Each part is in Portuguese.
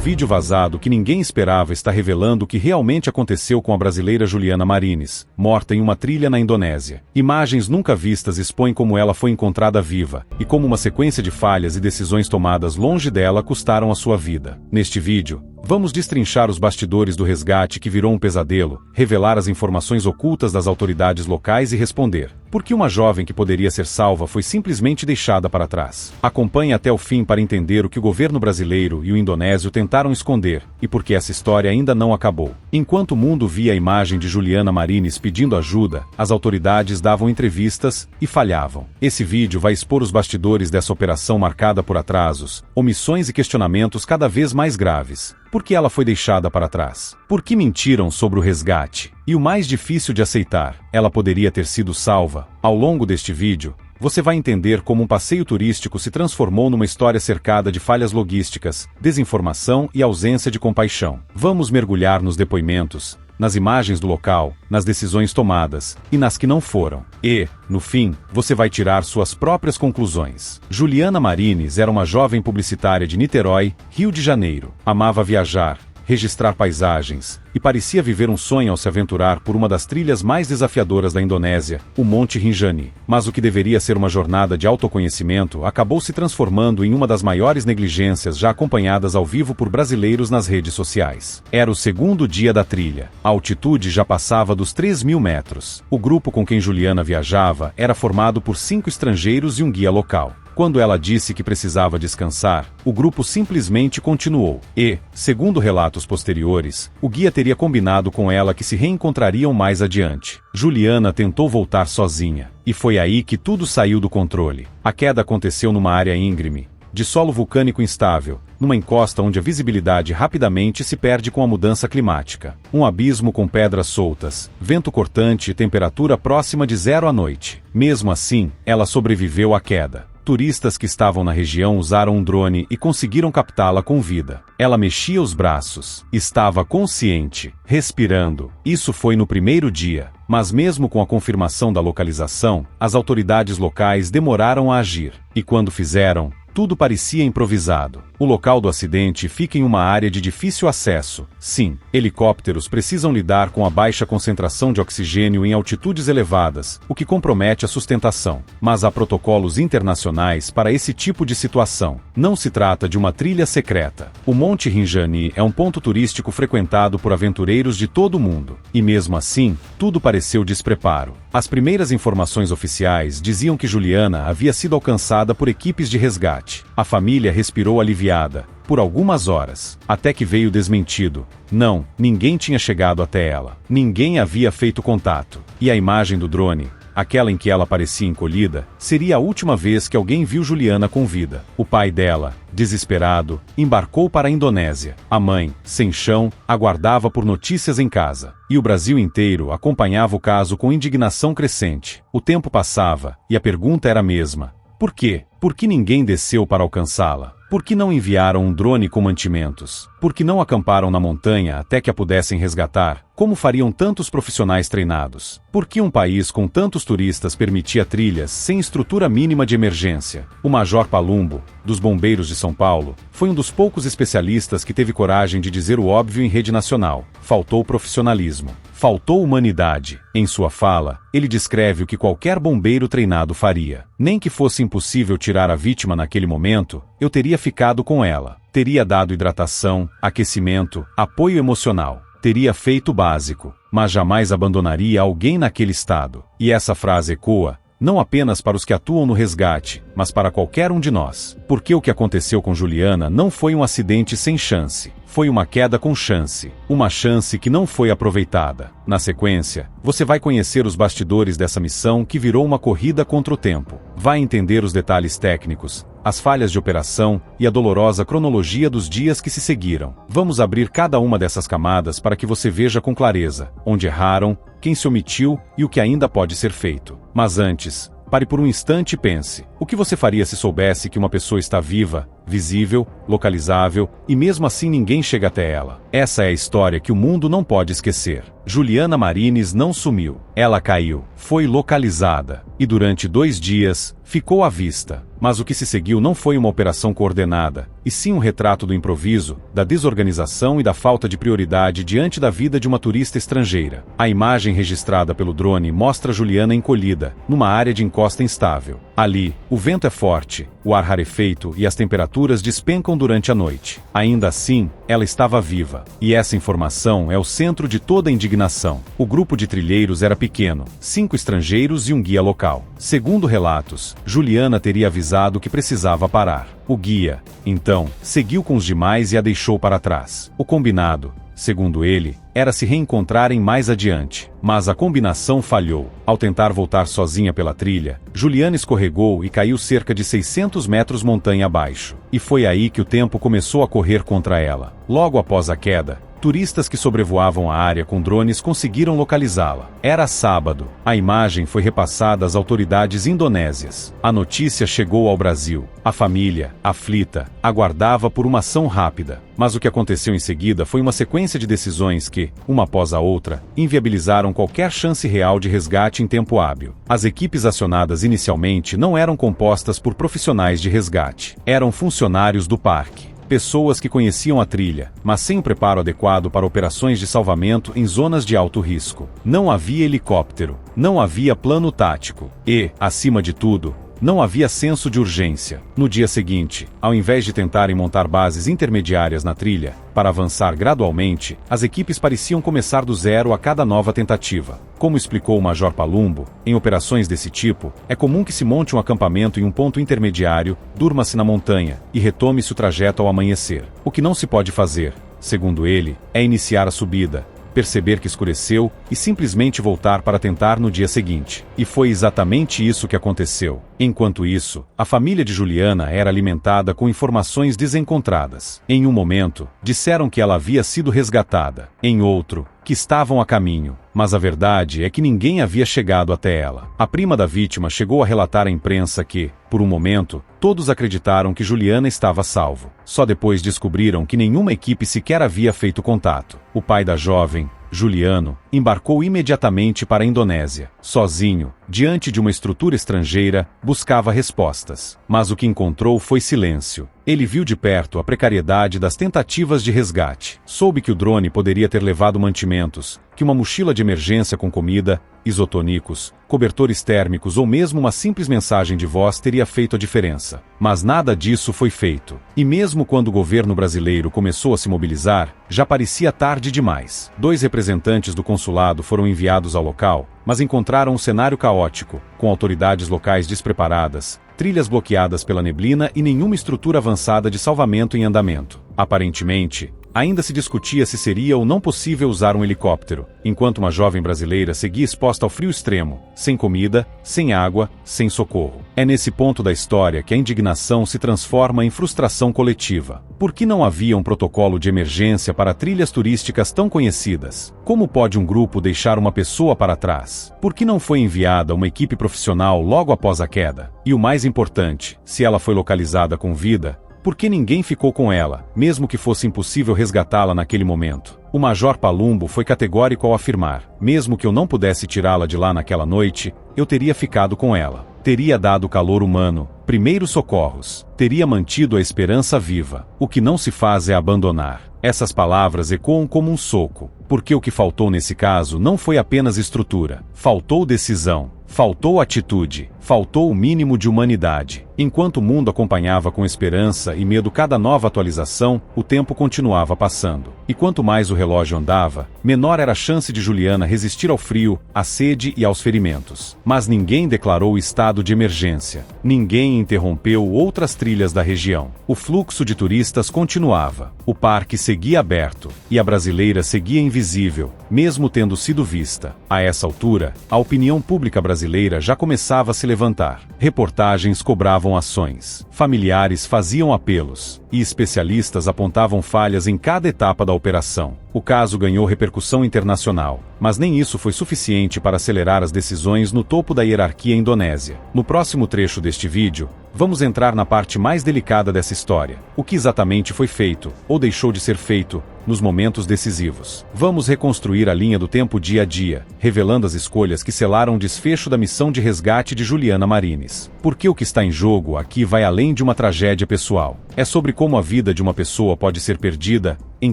vídeo vazado que ninguém esperava está revelando o que realmente aconteceu com a brasileira Juliana Marines, morta em uma trilha na Indonésia. Imagens nunca vistas expõem como ela foi encontrada viva, e como uma sequência de falhas e decisões tomadas longe dela custaram a sua vida. Neste vídeo, vamos destrinchar os bastidores do resgate que virou um pesadelo, revelar as informações ocultas das autoridades locais e responder por que uma jovem que poderia ser salva foi simplesmente deixada para trás. Acompanhe até o fim para entender o que o governo brasileiro e o indonésio tentaram esconder, e por que essa história ainda não acabou. Enquanto o mundo via a imagem de Juliana Marines pedindo ajuda, as autoridades davam entrevistas e falhavam. Esse vídeo vai expor os bastidores dessa operação marcada por atrasos, omissões e questionamentos cada vez mais graves. Por que ela foi deixada para trás? Por que mentiram sobre o resgate? E o mais difícil de aceitar, ela poderia ter sido salva. Ao longo deste vídeo, você vai entender como um passeio turístico se transformou numa história cercada de falhas logísticas, desinformação e ausência de compaixão. Vamos mergulhar nos depoimentos, nas imagens do local, nas decisões tomadas, e nas que não foram. E, no fim, você vai tirar suas próprias conclusões. Juliana Marines era uma jovem publicitária de Niterói, Rio de Janeiro. Amava viajar, registrar paisagens, e parecia viver um sonho ao se aventurar por uma das trilhas mais desafiadoras da Indonésia, o Monte Rinjani. Mas o que deveria ser uma jornada de autoconhecimento acabou se transformando em uma das maiores negligências já acompanhadas ao vivo por brasileiros nas redes sociais. Era o segundo dia da trilha. A altitude já passava dos 3.000 metros. O grupo com quem Juliana viajava era formado por 5 estrangeiros e um guia local. Quando ela disse que precisava descansar, o grupo simplesmente continuou. E, segundo relatos posteriores, o guia teria combinado com ela que se reencontrariam mais adiante. Juliana tentou voltar sozinha, e foi aí que tudo saiu do controle. A queda aconteceu numa área íngreme, de solo vulcânico instável, numa encosta onde a visibilidade rapidamente se perde com a mudança climática. Um abismo com pedras soltas, vento cortante e temperatura próxima de zero à noite. Mesmo assim, ela sobreviveu à queda. Turistas que estavam na região usaram um drone e conseguiram captá-la com vida. Ela mexia os braços, estava consciente, respirando. Isso foi no primeiro dia. Mas mesmo com a confirmação da localização, as autoridades locais demoraram a agir. E quando fizeram, tudo parecia improvisado. O local do acidente fica em uma área de difícil acesso. Sim, helicópteros precisam lidar com a baixa concentração de oxigênio em altitudes elevadas, o que compromete a sustentação. Mas há protocolos internacionais para esse tipo de situação. Não se trata de uma trilha secreta. O Monte Rinjani é um ponto turístico frequentado por aventureiros de todo o mundo. E mesmo assim, tudo pareceu despreparo. As primeiras informações oficiais diziam que Juliana havia sido alcançada por equipes de resgate. A família respirou aliviada, por algumas horas, até que veio desmentido. Não, ninguém tinha chegado até ela. Ninguém havia feito contato. E a imagem do drone, aquela em que ela parecia encolhida, seria a última vez que alguém viu Juliana com vida. O pai dela, desesperado, embarcou para a Indonésia. A mãe, sem chão, aguardava por notícias em casa. E o Brasil inteiro acompanhava o caso com indignação crescente. O tempo passava, e a pergunta era a mesma. Por quê? Por que ninguém desceu para alcançá-la? Por que não enviaram um drone com mantimentos? Por que não acamparam na montanha até que a pudessem resgatar? Como fariam tantos profissionais treinados? Por que um país com tantos turistas permitia trilhas sem estrutura mínima de emergência? O Major Palumbo, dos Bombeiros de São Paulo, foi um dos poucos especialistas que teve coragem de dizer o óbvio em rede nacional. Faltou profissionalismo. Faltou humanidade. Em sua fala, ele descreve o que qualquer bombeiro treinado faria. Nem que fosse impossível tirar a vítima naquele momento, eu teria ficado com ela. Teria dado hidratação, aquecimento, apoio emocional. Teria feito o básico, mas jamais abandonaria alguém naquele estado. E essa frase ecoa, não apenas para os que atuam no resgate, mas para qualquer um de nós. Porque o que aconteceu com Juliana não foi um acidente sem chance. Foi uma queda com chance. Uma chance que não foi aproveitada. Na sequência, você vai conhecer os bastidores dessa missão que virou uma corrida contra o tempo. Vai entender os detalhes técnicos, as falhas de operação e a dolorosa cronologia dos dias que se seguiram. Vamos abrir cada uma dessas camadas para que você veja com clareza onde erraram, quem se omitiu e o que ainda pode ser feito. Mas antes, pare por um instante e pense. O que você faria se soubesse que uma pessoa está viva, visível, localizável, e mesmo assim ninguém chega até ela. Essa é a história que o mundo não pode esquecer. Juliana Marines não sumiu. Ela caiu, foi localizada, e durante 2 dias, ficou à vista. Mas o que se seguiu não foi uma operação coordenada, e sim um retrato do improviso, da desorganização e da falta de prioridade diante da vida de uma turista estrangeira. A imagem registrada pelo drone mostra Juliana encolhida, numa área de encosta instável. Ali, o vento é forte, o ar rarefeito e as temperaturas despencam durante a noite. Ainda assim, ela estava viva. E essa informação é o centro de toda a indignação. O grupo de trilheiros era pequeno, 5 estrangeiros e um guia local. Segundo relatos, Juliana teria avisado que precisava parar. O guia, então, seguiu com os demais e a deixou para trás. O combinado, segundo ele, era se reencontrarem mais adiante. Mas a combinação falhou. Ao tentar voltar sozinha pela trilha, Juliana escorregou e caiu cerca de 600 metros montanha abaixo. E foi aí que o tempo começou a correr contra ela. Logo após a queda, turistas que sobrevoavam a área com drones conseguiram localizá-la. Era sábado. A imagem foi repassada às autoridades indonésias. A notícia chegou ao Brasil. A família, aflita, aguardava por uma ação rápida. Mas o que aconteceu em seguida foi uma sequência de decisões que, uma após a outra, inviabilizaram qualquer chance real de resgate em tempo hábil. As equipes acionadas inicialmente não eram compostas por profissionais de resgate. Eram funcionários do parque. Pessoas que conheciam a trilha, mas sem o preparo adequado para operações de salvamento em zonas de alto risco. Não havia helicóptero, não havia plano tático e, acima de tudo, não havia senso de urgência. No dia seguinte, ao invés de tentarem montar bases intermediárias na trilha, para avançar gradualmente, as equipes pareciam começar do zero a cada nova tentativa. Como explicou o Major Palumbo, em operações desse tipo, é comum que se monte um acampamento em um ponto intermediário, durma-se na montanha e retome-se o trajeto ao amanhecer. O que não se pode fazer, segundo ele, é iniciar a subida, perceber que escureceu e simplesmente voltar para tentar no dia seguinte. E foi exatamente isso que aconteceu. Enquanto isso, a família de Juliana era alimentada com informações desencontradas. Em um momento, disseram que ela havia sido resgatada. Em outro, que estavam a caminho. Mas a verdade é que ninguém havia chegado até ela. A prima da vítima chegou a relatar à imprensa que, por um momento, todos acreditaram que Juliana estava a salvo. Só depois descobriram que nenhuma equipe sequer havia feito contato. O pai da jovem, Juliano, embarcou imediatamente para a Indonésia. Sozinho, diante de uma estrutura estrangeira, buscava respostas. Mas o que encontrou foi silêncio. Ele viu de perto a precariedade das tentativas de resgate. Soube que o drone poderia ter levado mantimentos, que uma mochila de emergência com comida, isotônicos, cobertores térmicos ou mesmo uma simples mensagem de voz teria feito a diferença. Mas nada disso foi feito. E mesmo quando o governo brasileiro começou a se mobilizar, já parecia tarde demais. 2 representantes do consulado foram enviados ao local, mas encontraram um cenário caótico, com autoridades locais despreparadas, trilhas bloqueadas pela neblina e nenhuma estrutura avançada de salvamento em andamento. Aparentemente, ainda se discutia se seria ou não possível usar um helicóptero, enquanto uma jovem brasileira seguia exposta ao frio extremo, sem comida, sem água, sem socorro. É nesse ponto da história que a indignação se transforma em frustração coletiva. Por que não havia um protocolo de emergência para trilhas turísticas tão conhecidas? Como pode um grupo deixar uma pessoa para trás? Por que não foi enviada uma equipe profissional logo após a queda? E o mais importante, se ela foi localizada com vida, por que ninguém ficou com ela, mesmo que fosse impossível resgatá-la naquele momento? O Major Palumbo foi categórico ao afirmar: mesmo que eu não pudesse tirá-la de lá naquela noite, eu teria ficado com ela. Teria dado calor humano, primeiros socorros, teria mantido a esperança viva. O que não se faz é abandonar. Essas palavras ecoam como um soco, porque o que faltou nesse caso não foi apenas estrutura. Faltou decisão, faltou atitude, faltou o mínimo de humanidade. Enquanto o mundo acompanhava com esperança e medo cada nova atualização, o tempo continuava passando. E quanto mais o relógio andava, menor era a chance de Juliana resistir ao frio, à sede e aos ferimentos. Mas ninguém declarou estado de emergência. Ninguém interrompeu outras trilhas da região. O fluxo de turistas continuava. O parque seguia aberto. E a brasileira seguia invisível, mesmo tendo sido vista. A essa altura, a opinião pública brasileira já começava a se levantar. Reportagens cobravam ações. Familiares faziam apelos. e especialistas apontavam falhas em cada etapa da operação. O caso ganhou repercussão internacional, mas nem isso foi suficiente para acelerar as decisões no topo da hierarquia indonésia. No próximo trecho deste vídeo, vamos entrar na parte mais delicada dessa história. O que exatamente foi feito, ou deixou de ser feito, nos momentos decisivos. Vamos reconstruir a linha do tempo dia a dia, revelando as escolhas que selaram o desfecho da missão de resgate de Juliana Marines. Porque o que está em jogo aqui vai além de uma tragédia pessoal. É sobre como a vida de uma pessoa pode ser perdida, em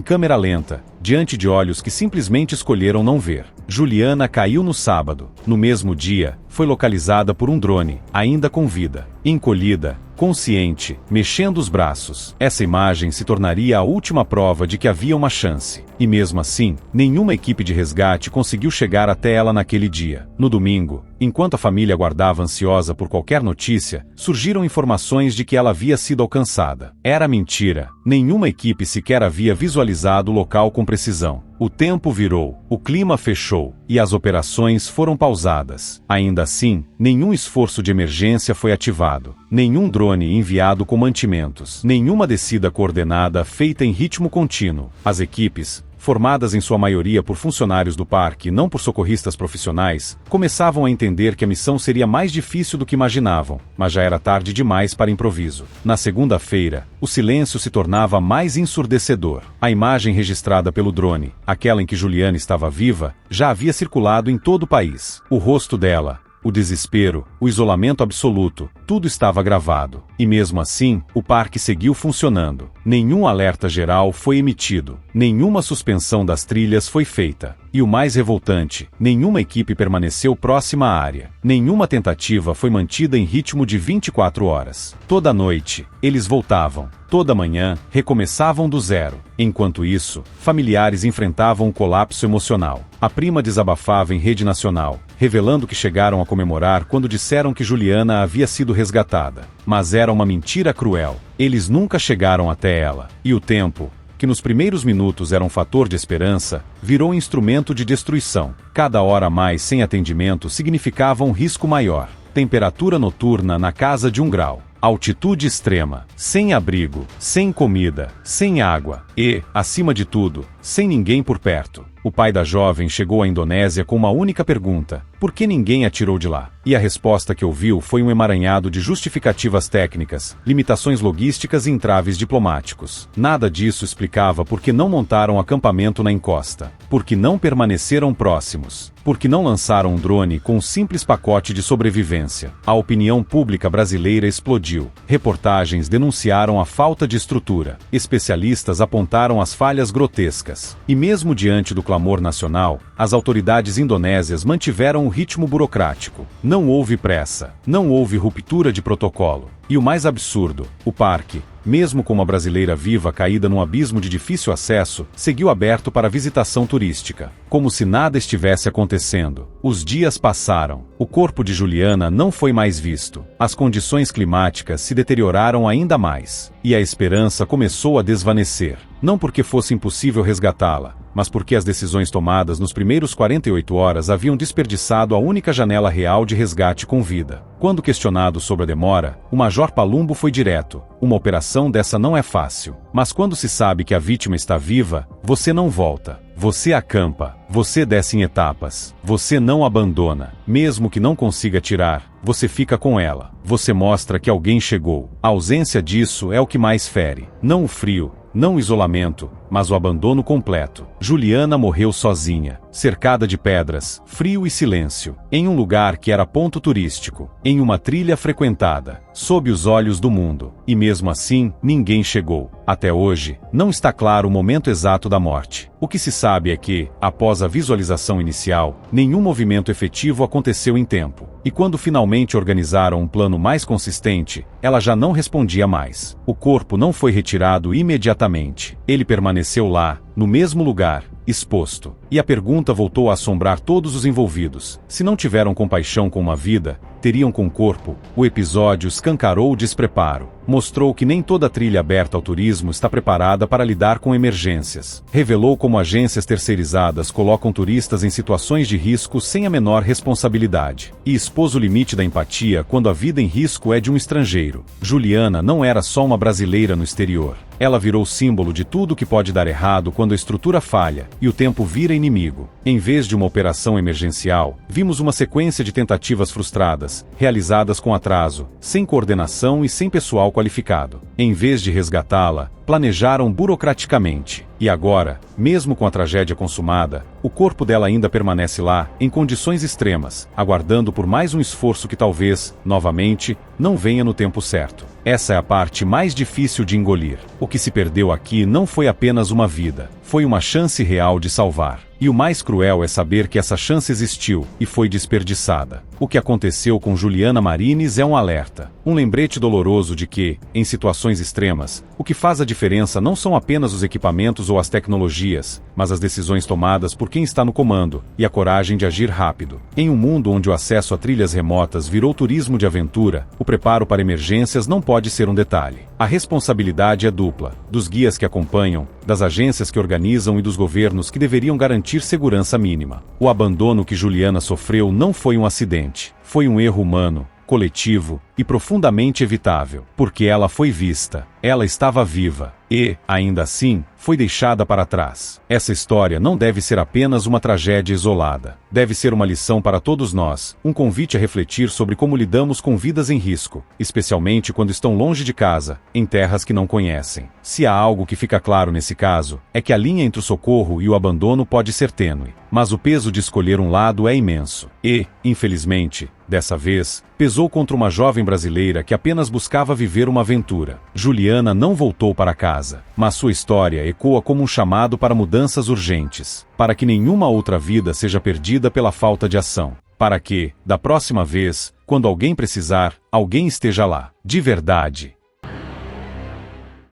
câmera lenta, diante de olhos que simplesmente escolheram não ver. Juliana caiu no sábado. No mesmo dia, foi localizada por um drone, ainda com vida. Encolhida, consciente, mexendo os braços. Essa imagem se tornaria a última prova de que havia uma chance. E mesmo assim, nenhuma equipe de resgate conseguiu chegar até ela naquele dia. No domingo, enquanto a família aguardava ansiosa por qualquer notícia, surgiram informações de que ela havia sido alcançada. Era mentira. Nenhuma equipe sequer havia visualizado o local com precisão. O tempo virou, o clima fechou, e as operações foram pausadas. Ainda assim, nenhum esforço de emergência foi ativado. Nenhum drone enviado com mantimentos. Nenhuma descida coordenada feita em ritmo contínuo. As equipes, formadas em sua maioria por funcionários do parque e não por socorristas profissionais, começavam a entender que a missão seria mais difícil do que imaginavam, mas já era tarde demais para improviso. Na segunda-feira, o silêncio se tornava mais ensurdecedor. A imagem registrada pelo drone, aquela em que Juliana estava viva, já havia circulado em todo o país. O rosto dela, o desespero, o isolamento absoluto, tudo estava gravado. E mesmo assim, o parque seguiu funcionando. Nenhum alerta geral foi emitido. Nenhuma suspensão das trilhas foi feita. E o mais revoltante, nenhuma equipe permaneceu próxima à área. Nenhuma tentativa foi mantida em ritmo de 24 horas. Toda noite, eles voltavam. Toda manhã, recomeçavam do zero. Enquanto isso, familiares enfrentavam um colapso emocional. A prima desabafava em rede nacional, revelando que chegaram a comemorar quando disseram que Juliana havia sido resgatada. Mas era uma mentira cruel. Eles nunca chegaram até ela. E o tempo, que nos primeiros minutos era um fator de esperança, virou instrumento de destruição. Cada hora a mais sem atendimento significava um risco maior. Temperatura noturna na casa de 1 grau. Altitude extrema, sem abrigo, sem comida, sem água e, acima de tudo, sem ninguém por perto. O pai da jovem chegou à Indonésia com uma única pergunta: por que ninguém a tirou de lá? E a resposta que ouviu foi um emaranhado de justificativas técnicas, limitações logísticas e entraves diplomáticos. Nada disso explicava por que não montaram acampamento na encosta, por que não permaneceram próximos, por que não lançaram um drone com um simples pacote de sobrevivência. A opinião pública brasileira explodiu. Reportagens denunciaram a falta de estrutura. Especialistas apontaram as falhas grotescas. E mesmo diante do clamor nacional, as autoridades indonésias mantiveram o ritmo burocrático. Não houve pressa. Não houve ruptura de protocolo. E o mais absurdo, o parque, mesmo com uma brasileira viva caída num abismo de difícil acesso, seguiu aberto para visitação turística, como se nada estivesse acontecendo. Os dias passaram. O corpo de Juliana não foi mais visto. As condições climáticas se deterioraram ainda mais. E a esperança começou a desvanecer. Não porque fosse impossível resgatá-la, mas porque as decisões tomadas nos primeiros 48 horas haviam desperdiçado a única janela real de resgate com vida. Quando questionado sobre a demora, o Major Palumbo foi direto: uma operação dessa não é fácil. Mas quando se sabe que a vítima está viva, você não volta. Você acampa, você desce em etapas, você não abandona. Mesmo que não consiga tirar, você fica com ela. Você mostra que alguém chegou. A ausência disso é o que mais fere. Não o frio, não o isolamento, mas o abandono completo. Juliana morreu sozinha, cercada de pedras, frio e silêncio, em um lugar que era ponto turístico, em uma trilha frequentada, sob os olhos do mundo. E mesmo assim, ninguém chegou. Até hoje, não está claro o momento exato da morte. O que se sabe é que, após a visualização inicial, nenhum movimento efetivo aconteceu em tempo. E quando finalmente organizaram um plano mais consistente, ela já não respondia mais. O corpo não foi retirado imediatamente. Ele permaneceu lá, no mesmo lugar, exposto. E a pergunta voltou a assombrar todos os envolvidos. Se não tiveram compaixão com uma vida, teriam com o corpo? O episódio escancarou o despreparo. Mostrou que nem toda trilha aberta ao turismo está preparada para lidar com emergências. Revelou como agências terceirizadas colocam turistas em situações de risco sem a menor responsabilidade. E expôs o limite da empatia quando a vida em risco é de um estrangeiro. Juliana não era só uma brasileira no exterior. Ela virou símbolo de tudo que pode dar errado quando a estrutura falha e o tempo vira inimigo. Em vez de uma operação emergencial, vimos uma sequência de tentativas frustradas, realizadas com atraso, sem coordenação e sem pessoal qualificado. Em vez de resgatá-la, planejaram burocraticamente. E agora, mesmo com a tragédia consumada, o corpo dela ainda permanece lá, em condições extremas, aguardando por mais um esforço que talvez, novamente, não venha no tempo certo. Essa é a parte mais difícil de engolir. O que se perdeu aqui não foi apenas uma vida, foi uma chance real de salvar. E o mais cruel é saber que essa chance existiu e foi desperdiçada. O que aconteceu com Juliana Marines é um alerta, um lembrete doloroso de que, em situações extremas, o que faz a diferença não são apenas os equipamentos ou as tecnologias, mas as decisões tomadas por quem está no comando e a coragem de agir rápido. Em um mundo onde o acesso a trilhas remotas virou turismo de aventura, o preparo para emergências não pode ser um detalhe. A responsabilidade é dupla, dos guias que acompanham, das agências que organizam e dos governos que deveriam garantir segurança mínima. O abandono que Juliana sofreu não foi um acidente, foi um erro humano, coletivo e profundamente evitável, porque ela foi vista, ela estava viva e, ainda assim, foi deixada para trás. Essa história não deve ser apenas uma tragédia isolada. Deve ser uma lição para todos nós, um convite a refletir sobre como lidamos com vidas em risco, especialmente quando estão longe de casa, em terras que não conhecem. Se há algo que fica claro nesse caso, é que a linha entre o socorro e o abandono pode ser tênue, mas o peso de escolher um lado é imenso. E, infelizmente, dessa vez, pesou contra uma jovem brasileira que apenas buscava viver uma aventura. Juliana não voltou para casa, mas sua história ecoa como um chamado para mudanças urgentes, para que nenhuma outra vida seja perdida pela falta de ação, para que, da próxima vez, quando alguém precisar, alguém esteja lá, de verdade.